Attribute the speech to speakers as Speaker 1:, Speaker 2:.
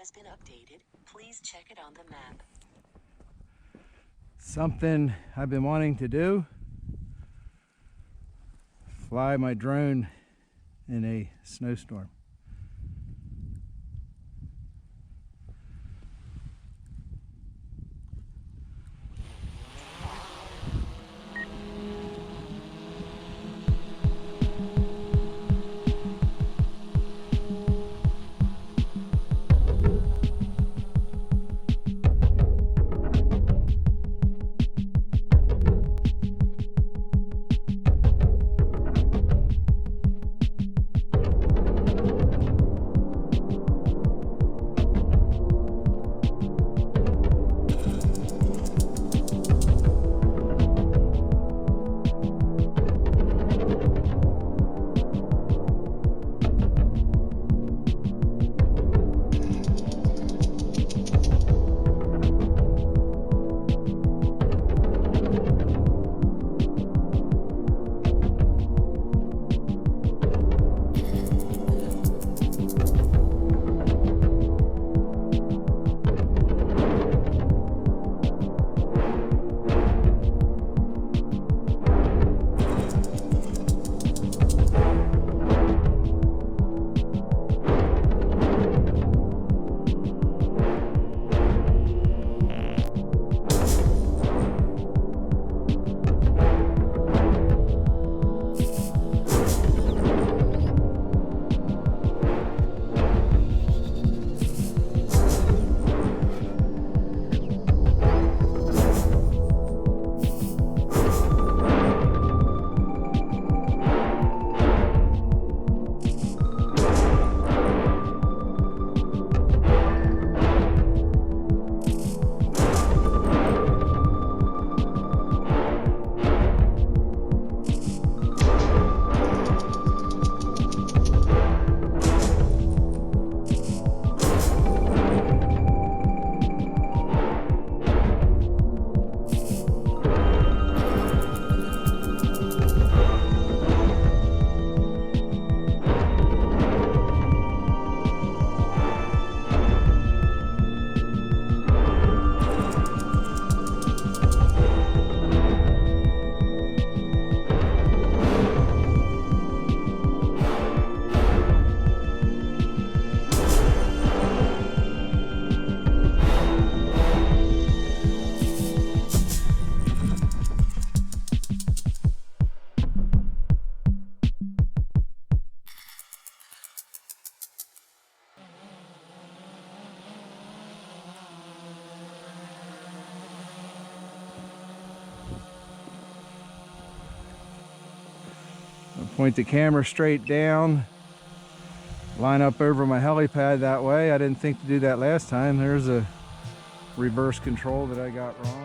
Speaker 1: has been updated. Please check it on the map.
Speaker 2: Something I've been wanting to do. Fly my drone in a snowstorm. Point the camera straight down, line up over my helipad that way. I didn't think to do that last time. There's a reverse control that I got wrong.